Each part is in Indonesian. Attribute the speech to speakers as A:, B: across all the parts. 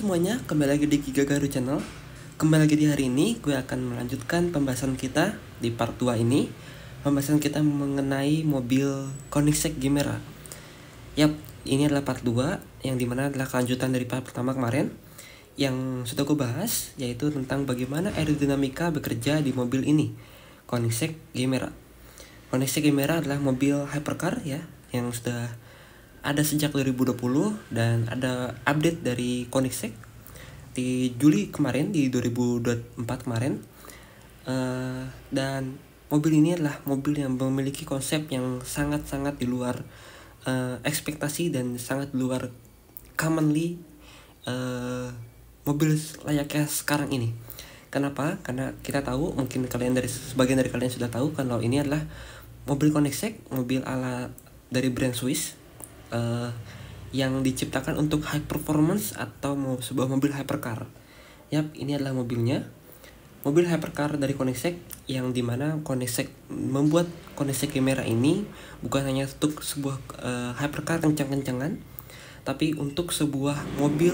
A: semuanya, kembali lagi di Giga Garu Channel. Kembali lagi di hari ini, gue akan melanjutkan pembahasan kita di part 2 ini. Pembahasan kita mengenai mobil Koenigsegg Gemera. Yap, ini adalah part 2, yang dimana adalah kelanjutan dari part pertama kemarin, yang sudah gue bahas, yaitu tentang bagaimana aerodinamika bekerja di mobil ini, Koenigsegg Gemera. Koenigsegg Gemera adalah mobil hypercar ya, yang sudah ada sejak 2020 dan ada update dari Koenigsegg di Juli kemarin, di 2024 kemarin. Dan mobil ini adalah mobil yang memiliki konsep yang sangat-sangat di luar ekspektasi dan sangat di luar commonly mobil layaknya sekarang ini. Kenapa? Karena kita tahu, mungkin sebagian dari kalian sudah tahu kalau ini adalah mobil Koenigsegg, mobil ala dari brand Swiss, yang diciptakan untuk high performance atau sebuah mobil hypercar. Yap, ini adalah mobilnya, mobil hypercar dari Koenigsegg, yang dimana Koenigsegg membuat Koenigsegg Gemera ini bukan hanya untuk sebuah hypercar kencang-kencangan, tapi untuk sebuah mobil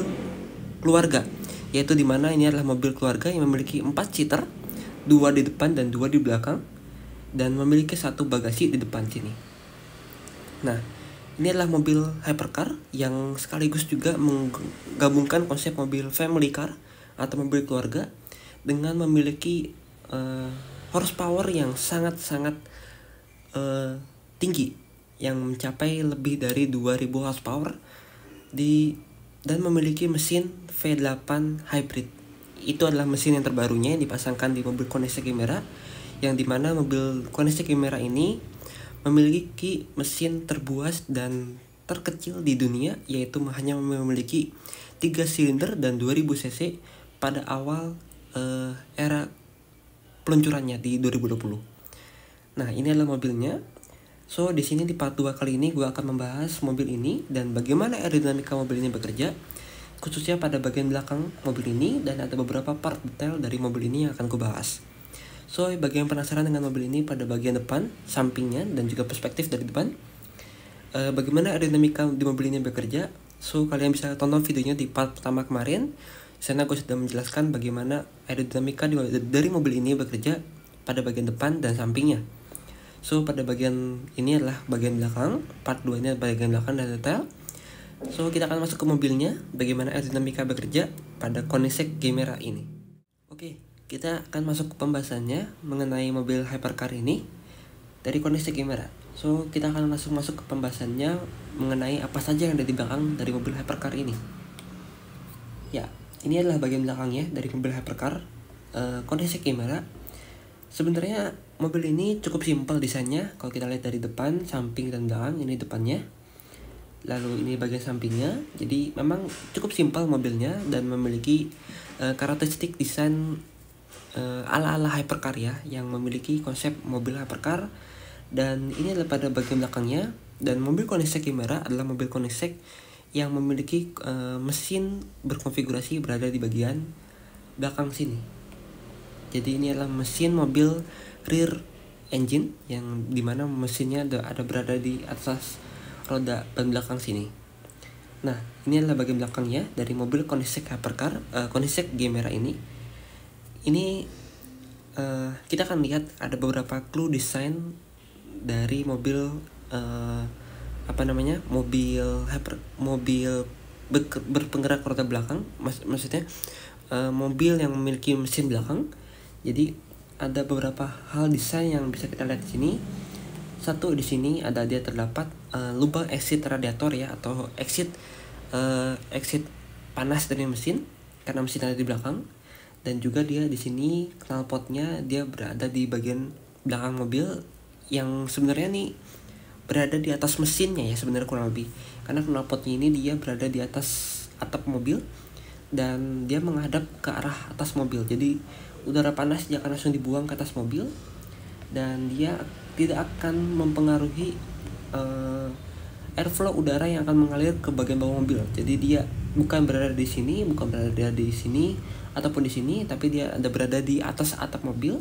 A: keluarga, yaitu dimana ini adalah mobil keluarga yang memiliki 4 seater, 2 di depan dan 2 di belakang, dan memiliki 1 bagasi di depan sini. Nah, ini adalah mobil hypercar yang sekaligus juga menggabungkan konsep mobil family car atau mobil keluarga dengan memiliki horsepower yang sangat-sangat tinggi, yang mencapai lebih dari 2000 horsepower dan memiliki mesin V8 hybrid. Itu adalah mesin yang terbarunya yang dipasangkan di mobil Koenigsegg Gemera, yang dimana mobil Koenigsegg Gemera ini memiliki mesin terbuas dan terkecil di dunia, yaitu hanya memiliki 3 silinder dan 2000 cc pada awal era peluncurannya di 2020. Nah, ini adalah mobilnya. So, di sini di part 2 kali ini gue akan membahas mobil ini dan bagaimana aerodinamika mobil ini bekerja, khususnya pada bagian belakang mobil ini, dan ada beberapa part detail dari mobil ini yang akan gue bahas. So, bagi yang penasaran dengan mobil ini pada bagian depan, sampingnya, dan juga perspektif dari depan, bagaimana aerodinamika di mobil ini bekerja, so kalian bisa tonton videonya di part pertama kemarin. Di sana gue sudah menjelaskan bagaimana aerodinamika dari mobil ini bekerja pada bagian depan dan sampingnya. So, pada bagian ini adalah bagian belakang, part 2 ini adalah bagian belakang dan detail. So, kita akan masuk ke mobilnya, bagaimana aerodinamika bekerja pada Koenigsegg Gemera ini. Oke. Kita akan masuk ke pembahasannya mengenai mobil hypercar ini dari Koenigsegg Gemera. So, kita akan langsung masuk ke pembahasannya mengenai apa saja yang ada di belakang dari mobil hypercar ini. Ya, ini adalah bagian belakangnya dari mobil hypercar Koenigsegg Gemera. Sebenarnya mobil ini cukup simpel desainnya. Kalau kita lihat dari depan, samping, dan belakang, ini depannya. Lalu ini bagian sampingnya. Jadi memang cukup simpel mobilnya dan memiliki karakteristik desain ala-ala hypercar ya, yang memiliki konsep mobil hypercar. Dan ini adalah pada bagian belakangnya. Dan mobil Koenigsegg Gemera adalah mobil Koenigsegg yang memiliki mesin berkonfigurasi berada di bagian belakang sini. Jadi ini adalah mesin mobil rear engine, yang dimana mesinnya ada berada di atas roda ban belakang sini. Nah, ini adalah bagian belakangnya dari mobil Koenigsegg hypercar Koenigsegg Gemera ini. Ini kita akan lihat ada beberapa clue desain dari mobil mobil berpenggerak roda belakang, maksudnya mobil yang memiliki mesin belakang. Jadi ada beberapa hal desain yang bisa kita lihat di sini. Satu, di sini dia terdapat lubang exit radiator ya, atau exit panas dari mesin karena mesin ada di belakang. Dan juga dia di sini knalpotnya dia berada di bagian belakang mobil, yang sebenarnya nih berada di atas mesinnya ya, sebenarnya kurang lebih, karena knalpotnya ini dia berada di atas atap mobil dan dia menghadap ke arah atas mobil. Jadi udara panas dia akan langsung dibuang ke atas mobil dan dia tidak akan mempengaruhi airflow udara yang akan mengalir ke bagian bawah mobil. Jadi dia bukan berada di sini, ataupun di sini, tapi dia berada di atas atap mobil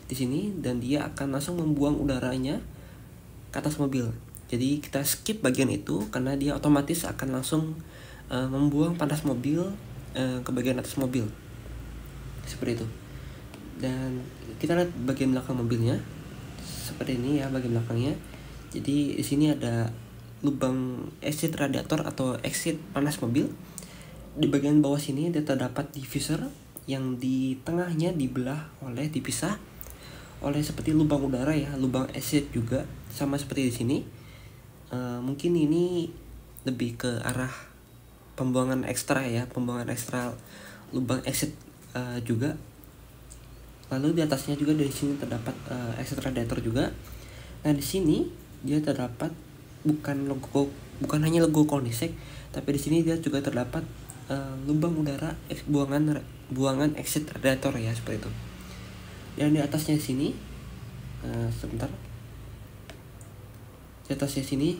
A: di sini, dan dia akan langsung membuang udaranya ke atas mobil. Jadi kita skip bagian itu karena dia otomatis akan langsung membuang panas mobil ke bagian atas mobil seperti itu. Dan kita lihat bagian belakang mobilnya seperti ini ya, bagian belakangnya. Jadi di sini ada lubang exit radiator atau exit panas mobil. Di bagian bawah sini terdapat diffuser yang di tengahnya dipisah oleh seperti lubang udara ya, lubang exit juga sama seperti di sini. Mungkin ini lebih ke arah pembuangan ekstra lubang exit juga. Lalu di atasnya juga dari sini terdapat exit radiator juga. Nah di sini dia terdapat bukan hanya logo Koenigsegg, tapi di sini dia juga terdapat lubang udara buangan exit radiator ya, seperti itu. Dan di atasnya sini di atasnya sini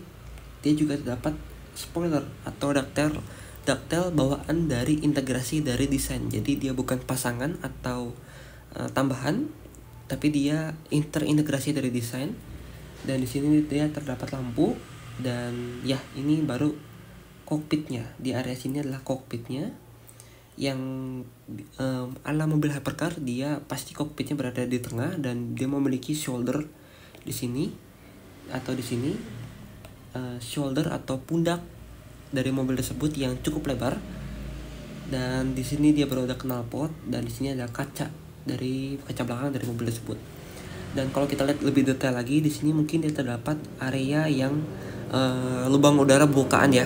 A: dia juga terdapat spoiler atau ductile bawaan dari integrasi dari desain. Jadi dia bukan pasangan atau tambahan, tapi dia terintegrasi dari desain. Dan di sini dia terdapat lampu, dan ya ini baru kokpitnya. Di area sini adalah kokpitnya yang ala mobil hypercar. Dia pasti kokpitnya berada di tengah dan dia memiliki shoulder di sini atau di sini shoulder atau pundak dari mobil tersebut yang cukup lebar. Dan di sini dia berada knalpot, dan di sini ada kaca belakang dari mobil tersebut. Dan kalau kita lihat lebih detail lagi, di sini mungkin dia terdapat area yang lubang udara bukaan ya,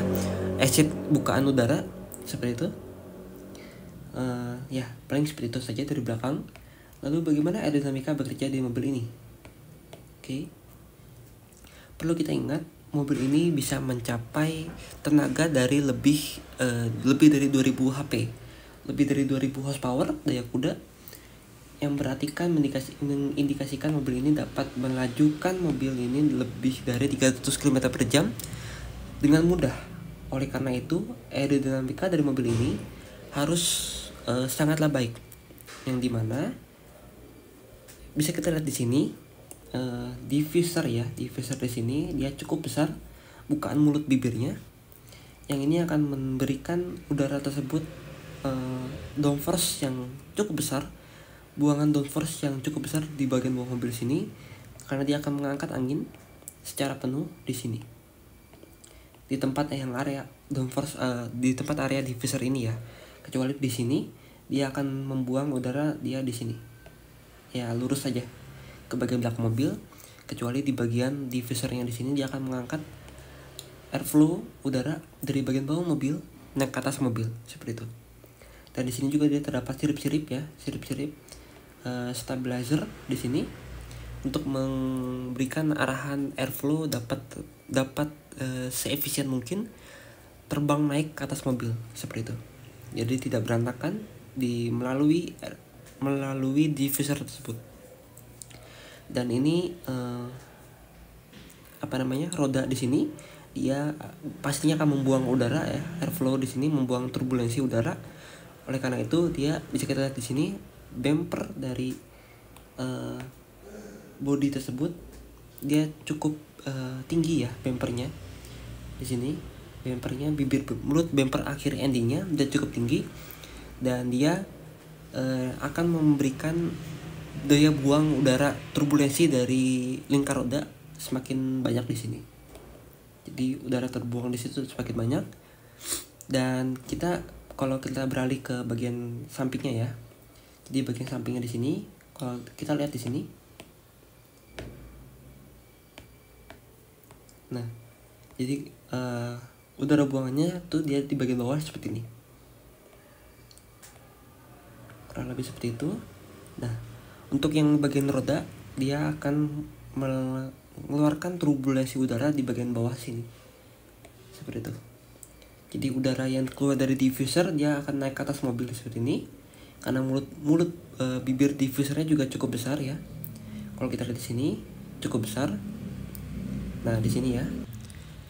A: exit bukaan udara seperti itu. Ya paling seperti itu saja dari belakang. Lalu bagaimana aerodinamika bekerja di mobil ini? Oke. Perlu kita ingat, mobil ini bisa mencapai tenaga dari lebih dari 2000 HP, lebih dari 2000 horsepower daya kuda, yang berarti kan mengindikasikan mobil ini dapat melajukan mobil ini lebih dari 300 km per jam dengan mudah. Oleh karena itu, aerodinamika dari mobil ini harus sangatlah baik, yang dimana bisa kita lihat di sini diffuser di sini dia cukup besar, bukaan mulut bibirnya, yang ini akan memberikan udara tersebut downforce yang cukup besar, buangan downforce yang cukup besar di bagian bawah mobil sini, karena dia akan mengangkat angin secara penuh di sini, di tempat yang area downforce di tempat area diffuser ini ya. Kecuali di sini dia akan membuang udara dia di sini ya, lurus saja ke bagian belakang mobil. Kecuali di bagian diffusernya di sini dia akan mengangkat airflow udara dari bagian bawah mobil naik ke atas mobil seperti itu. Dan di sini juga dia terdapat sirip-sirip stabilizer di sini untuk memberikan arahan airflow dapat seefisien mungkin terbang naik ke atas mobil seperti itu. Jadi tidak berantakan melalui diffuser tersebut. Dan ini roda di sini dia pastinya akan membuang udara ya, airflow di sini membuang turbulensi udara. Oleh karena itu dia bisa kita lihat di sini bumper dari body tersebut dia cukup tinggi ya, bumpernya di sini, bumpernya mulut bumper akhir endingnya dia cukup tinggi, dan dia akan memberikan daya buang udara turbulensi dari lingkar roda semakin banyak di sini. Jadi udara terbuang di situ semakin banyak. Dan kalau kita beralih ke bagian sampingnya ya. Jadi bagian sampingnya di sini, kalau kita lihat di sini. Nah, jadi udara buangannya tuh dia di bagian bawah seperti ini. Kurang lebih seperti itu. Nah, untuk yang bagian roda dia akan mengeluarkan turbulensi udara di bagian bawah sini. Seperti itu. Jadi udara yang keluar dari diffuser dia akan naik ke atas mobil seperti ini. Karena mulut bibir diffusernya juga cukup besar ya. Kalau kita lihat di sini cukup besar. Nah, di sini ya.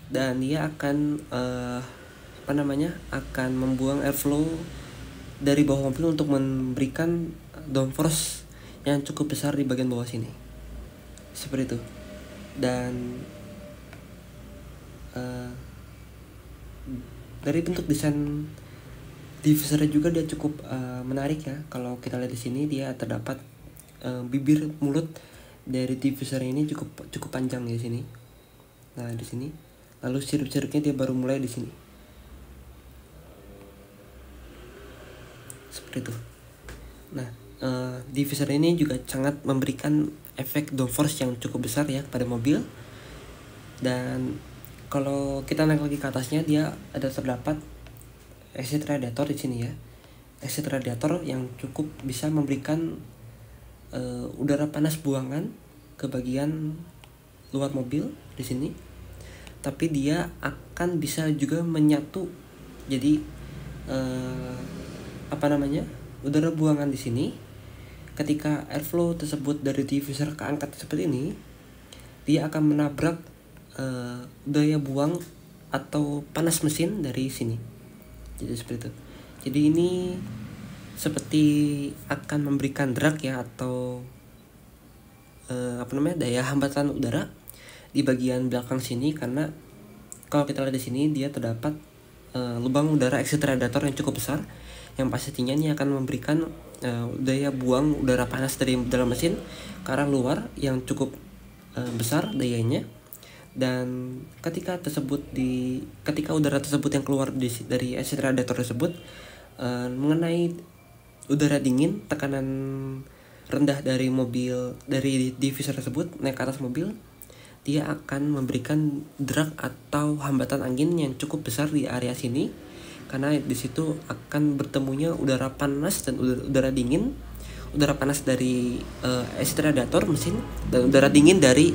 A: Dan dia akan akan membuang airflow dari bawah mobil untuk memberikan downforce yang cukup besar di bagian bawah sini. Seperti itu. Dan dari bentuk desain diffusernya juga dia cukup menarik ya. Kalau kita lihat di sini dia terdapat bibir mulut dari diffuser ini cukup panjang di sini. Nah di sini, lalu sirup-sirupnya dia baru mulai di sini. Seperti itu. Nah diffuser ini juga sangat memberikan efek downforce yang cukup besar ya pada mobil. Dan kalau kita naik lagi ke atasnya, dia ada terdapat exit radiator di sini ya. Exit radiator yang cukup bisa memberikan udara panas buangan ke bagian luar mobil di sini. Tapi dia akan bisa juga menyatu. Jadi udara buangan di sini ketika airflow tersebut dari diffuser keangkat seperti ini, dia akan menabrak daya buang atau panas mesin dari sini. Jadi seperti itu. Jadi ini seperti akan memberikan drag ya, atau daya hambatan udara di bagian belakang sini, karena kalau kita lihat di sini dia terdapat lubang udara exit radiator yang cukup besar, yang pastinya ini akan memberikan daya buang udara panas dari dalam mesin ke arah luar yang cukup besar dayanya. Dan ketika udara tersebut yang keluar dari exit radiator tersebut mengenai udara dingin, tekanan rendah dari diffuser tersebut naik ke atas mobil, dia akan memberikan drag atau hambatan angin yang cukup besar di area sini, karena di situ akan bertemunya udara panas dan udara dingin, udara panas dari exit radiator mesin dan udara dingin dari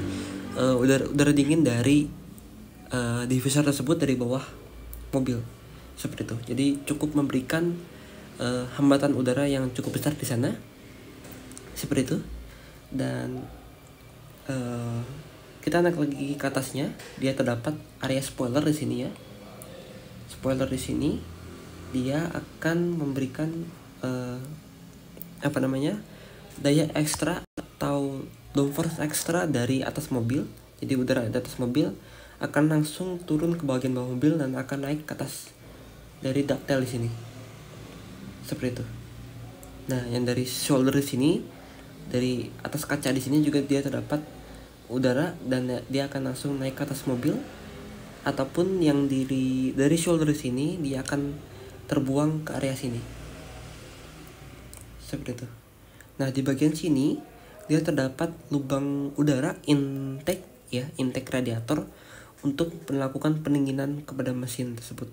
A: diffuser tersebut dari bawah mobil. Seperti itu. Jadi cukup memberikan hambatan udara yang cukup besar di sana. Seperti itu. Dan kita naik lagi ke atasnya, dia terdapat area spoiler di sini ya. Spoiler di sini dia akan memberikan daya ekstra atau downforce ekstra dari atas mobil. Jadi udara di atas mobil akan langsung turun ke bagian bawah mobil dan akan naik ke atas dari ductile di sini. Seperti itu. Nah, yang dari shoulder di sini, dari atas kaca di sini juga dia terdapat udara dan dia akan langsung naik ke atas mobil, ataupun yang dari shoulder di sini dia akan terbuang ke area sini. Seperti itu. Nah, di bagian sini dia terdapat lubang udara intake radiator untuk melakukan pendinginan kepada mesin tersebut.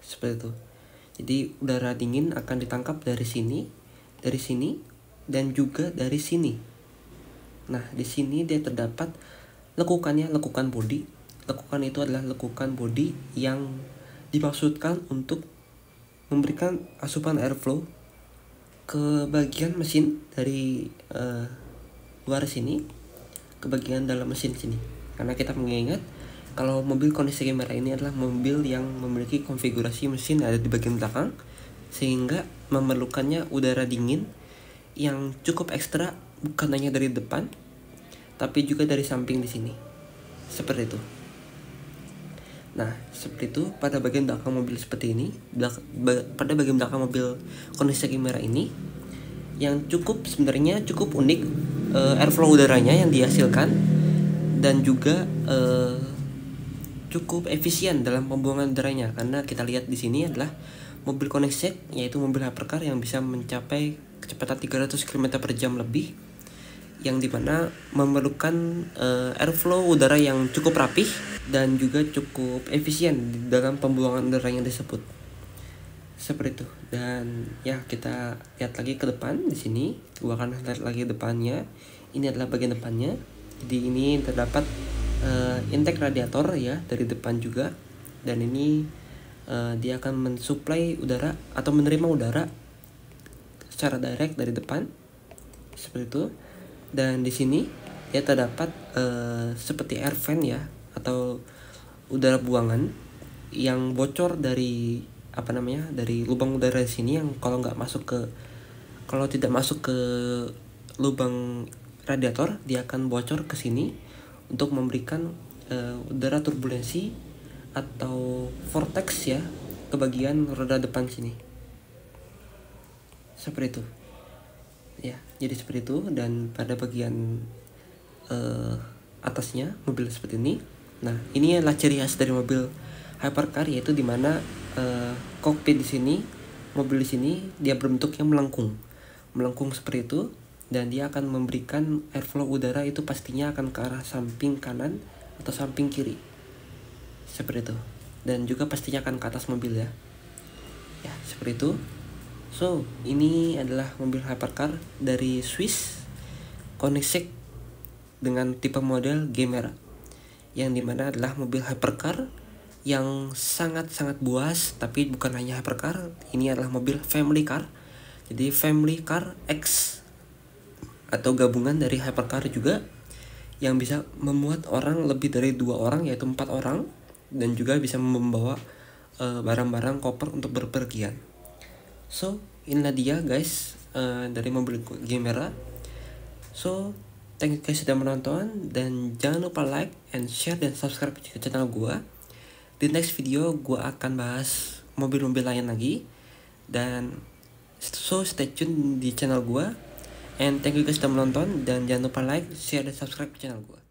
A: Seperti itu. Jadi udara dingin akan ditangkap dari sini, dan juga dari sini. Nah, di sini dia terdapat lekukan bodi. Lekukan itu adalah lekukan bodi yang dimaksudkan untuk memberikan asupan airflow ke bagian mesin dari luar sini ke bagian dalam mesin sini. Karena kita mengingat kalau mobil Koenigsegg Gemera ini adalah mobil yang memiliki konfigurasi mesin ada di bagian belakang, sehingga memerlukannya udara dingin yang cukup ekstra, bukan hanya dari depan tapi juga dari samping di sini. Seperti itu. Nah, seperti itu pada bagian belakang mobil seperti ini. Pada bagian belakang mobil Koenigsegg Gemera ini yang sebenarnya cukup unik airflow udaranya yang dihasilkan, dan juga cukup efisien dalam pembuangan udaranya, karena kita lihat di sini adalah mobil Koenigsegg, yaitu mobil hypercar yang bisa mencapai kecepatan 300 km/jam lebih, yang dimana memerlukan airflow udara yang cukup rapih dan juga cukup efisien dalam pembuangan udaranya tersebut. Seperti itu. Dan ya, kita lihat lagi ke depan di sini. Gua akan lihat lagi depannya. Ini adalah bagian depannya. Jadi ini terdapat intake radiator ya dari depan juga, dan ini dia akan mensuplai udara atau menerima udara secara direct dari depan. Seperti itu. Dan di sini dia terdapat seperti air vent ya, atau udara buangan yang bocor dari dari lubang udara di sini, yang kalau tidak masuk ke lubang radiator, dia akan bocor ke sini untuk memberikan udara turbulensi atau vortex ya ke bagian roda depan sini. Seperti itu. Ya, jadi seperti itu. Dan pada bagian atasnya mobil seperti ini. Nah, ini adalah ciri khas dari mobil hypercar, yaitu dimana kokpit di sini, mobil di sini dia berbentuk yang melengkung seperti itu, dan dia akan memberikan airflow udara itu pastinya akan ke arah samping kanan atau samping kiri seperti itu, dan juga pastinya akan ke atas mobil ya seperti itu. So ini adalah mobil hypercar dari Swiss Koenigsegg dengan tipe model Gemera, yang dimana adalah mobil hypercar yang sangat-sangat buas. Tapi bukan hanya hypercar, ini adalah mobil family car. Jadi family car X atau gabungan dari hypercar juga, yang bisa memuat orang lebih dari 2 orang, yaitu 4 orang, dan juga bisa membawa barang-barang koper untuk berpergian. So inilah dia guys, dari mobil Gemera. So thank you guys sudah menonton, dan jangan lupa like and share dan subscribe ke channel gua. Di next video gua akan bahas mobil-mobil lain lagi, dan so stay tune di channel gua. And thank you guys sudah menonton, dan jangan lupa like, share dan subscribe ke channel gua.